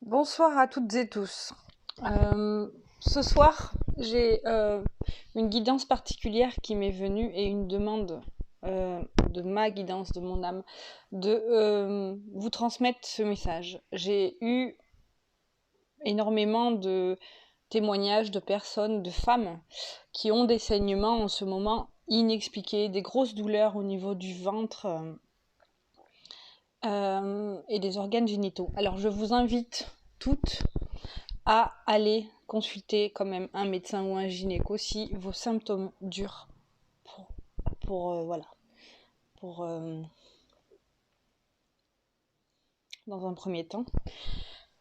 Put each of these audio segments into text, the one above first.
Bonsoir à toutes et tous. Ce soir, j'ai une guidance particulière qui m'est venue et une demande de ma guidance, de mon âme, de vous transmettre ce message. J'ai eu énormément de témoignages de personnes, de femmes, qui ont des saignements en ce moment inexpliqués, des grosses douleurs au niveau du ventre et des organes génitaux. Alors je vous invite toutes à aller consulter quand même un médecin ou un gynéco si vos symptômes durent voilà, pour dans un premier temps.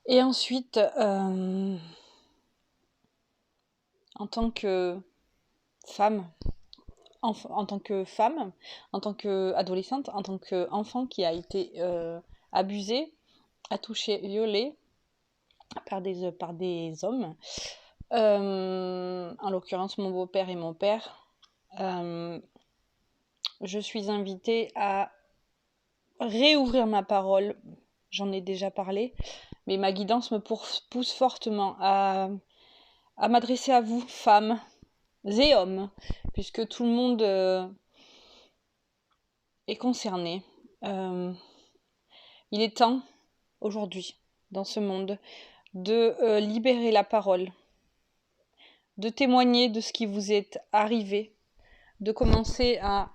Et ensuite, en tant que femme, en tant qu'adolescente, en tant qu'enfant qui a été abusé, touché, violé par des hommes, en l'occurrence mon beau-père et mon père, je suis invitée à réouvrir ma parole. J'en ai déjà parlé, mais ma guidance me pousse fortement à m'adresser à vous, femmes et hommes, puisque tout le monde est concerné. Il est temps, aujourd'hui, dans ce monde, de libérer la parole, de témoigner de ce qui vous est arrivé, de commencer à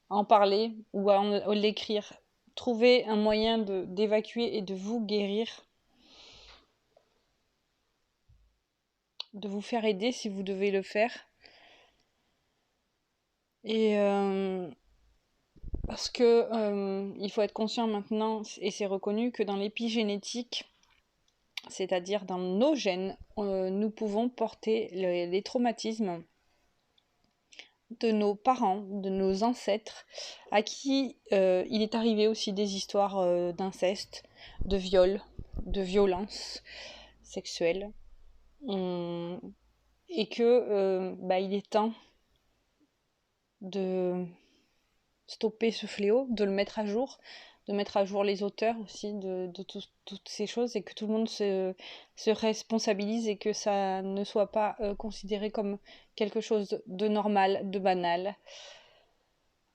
en parler ou à l'écrire. Trouver un moyen d'évacuer et de vous guérir, de vous faire aider si vous devez le faire. Et parce que il faut être conscient maintenant, et c'est reconnu, que dans l'épigénétique, c'est-à-dire dans nos gènes, nous pouvons porter les traumatismes de nos parents, de nos ancêtres, à qui il est arrivé aussi des histoires d'inceste, de viol, de violence sexuelle, et que il est temps de stopper ce fléau, de le mettre à jour, de mettre à jour les auteurs aussi de toutes ces choses, et que tout le monde se responsabilise et que ça ne soit pas considéré comme quelque chose de normal, de banal.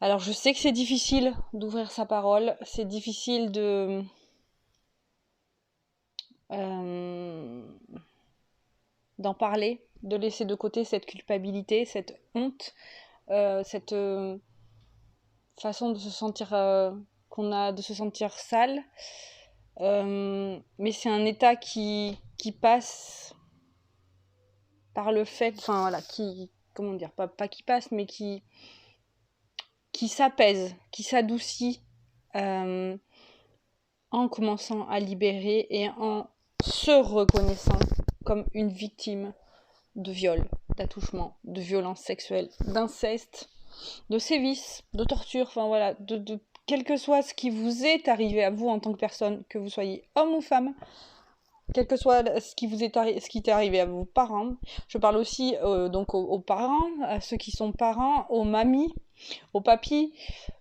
Alors je sais que c'est difficile d'ouvrir sa parole, c'est difficile euh, d'en parler, de laisser de côté cette culpabilité, cette honte, cette façon de se sentir qu'on a de se sentir sale. Mais c'est un état qui passe par le fait, enfin voilà, qui, comment dire, pas qui passe, mais qui s'apaise, qui s'adoucit en commençant à libérer et en se reconnaissant comme une victime de viol, d'attouchement, de violence sexuelle, d'inceste, de sévices, de torture, enfin voilà, de quel que soit ce qui vous est arrivé à vous en tant que personne, que vous soyez homme ou femme, quel que soit ce qui t'est arrivé à vos parents. Je parle aussi donc aux parents, à ceux qui sont parents, aux mamies, aux papis,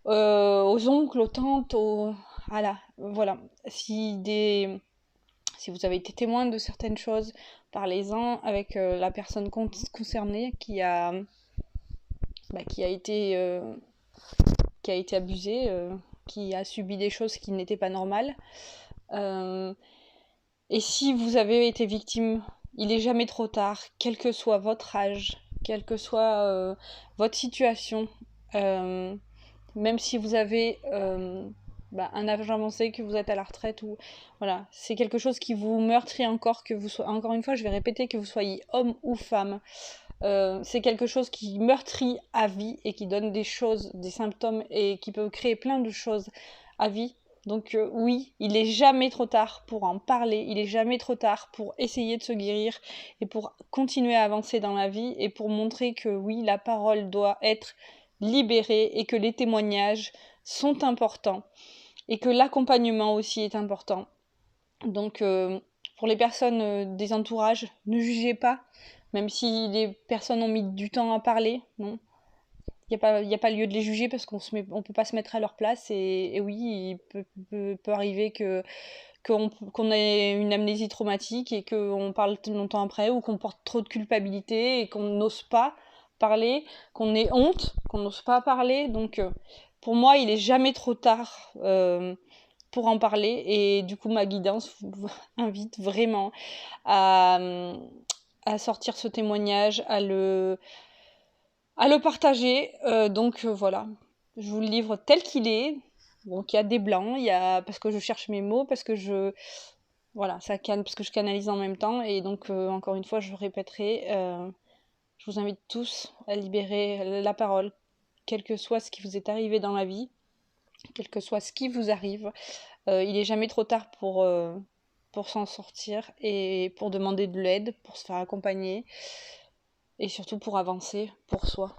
aux oncles, aux tantes, voilà. Si vous avez été témoin de certaines choses, parlez-en avec la personne concernée qui a été abusée, qui a subi des choses qui n'étaient pas normales. Et si vous avez été victime, il n'est jamais trop tard, quel que soit votre âge, quelle que soit votre situation, même si vous avez un âge avancé, que vous êtes à la retraite, ou voilà, c'est quelque chose qui vous meurtrit encore, que vous soyez, encore une fois, je vais répéter, que vous soyez homme ou femme. C'est quelque chose qui meurtrit à vie et qui donne des choses, des symptômes, et qui peut créer plein de choses à vie. Donc oui, il est jamais trop tard pour en parler, il est jamais trop tard pour essayer de se guérir et pour continuer à avancer dans la vie, et pour montrer que oui, la parole doit être libérée et que les témoignages sont importants et que l'accompagnement aussi est important. Donc pour les personnes des entourages, ne jugez pas, même si les personnes ont mis du temps à parler, non. Il n'y a pas lieu de les juger, parce qu'on ne peut pas se mettre à leur place, et oui, il peut arriver que qu'on ait une amnésie traumatique et qu'on parle longtemps après, ou qu'on porte trop de culpabilité et qu'on n'ose pas parler, qu'on ait honte, qu'on n'ose pas parler. Donc pour moi, il est jamais trop tard pour en parler, et du coup ma guidance vous invite vraiment à, sortir ce témoignage, à le partager. Donc voilà, je vous le livre tel qu'il est. Donc il y a des blancs, parce que je cherche mes mots, parce que parce que je canalise en même temps, et donc encore une fois je répéterai, je vous invite tous à libérer la parole, quel que soit ce qui vous est arrivé dans la vie, quel que soit ce qui vous arrive. Il est jamais trop tard pour s'en sortir, et pour demander de l'aide, pour se faire accompagner, et surtout pour avancer pour soi.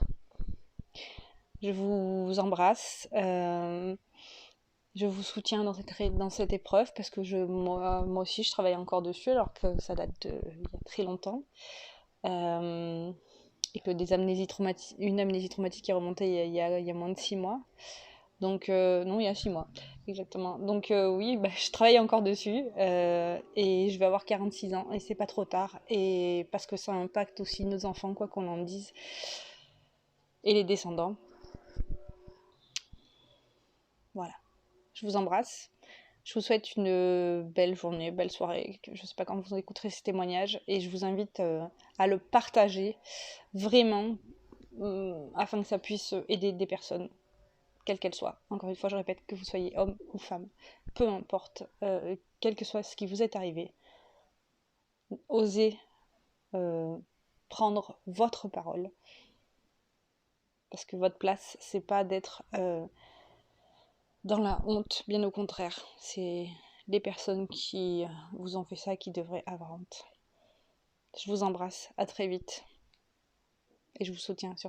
Je vous embrasse. Je vous soutiens dans cette épreuve, parce que moi aussi je travaille encore dessus, alors que ça date il y a très longtemps. Et que une amnésie traumatique est remontée il y a moins de 6 mois. Donc, non, il y a 6 mois, exactement. Donc, oui, je travaille encore dessus, et je vais avoir 46 ans, et c'est pas trop tard. Et parce que ça impacte aussi nos enfants, quoi qu'on en dise, et les descendants. Voilà. Je vous embrasse. Je vous souhaite une belle journée, belle soirée. Je ne sais pas quand vous écouterez ces témoignages, et je vous invite à le partager vraiment, afin que ça puisse aider des personnes, quelle qu'elle soit. Encore une fois, je répète, que vous soyez homme ou femme, peu importe, quel que soit ce qui vous est arrivé, osez prendre votre parole, parce que votre place, c'est pas d'être dans la honte, bien au contraire. C'est les personnes qui vous ont fait ça qui devraient avoir honte. Je vous embrasse, à très vite, et je vous soutiens sur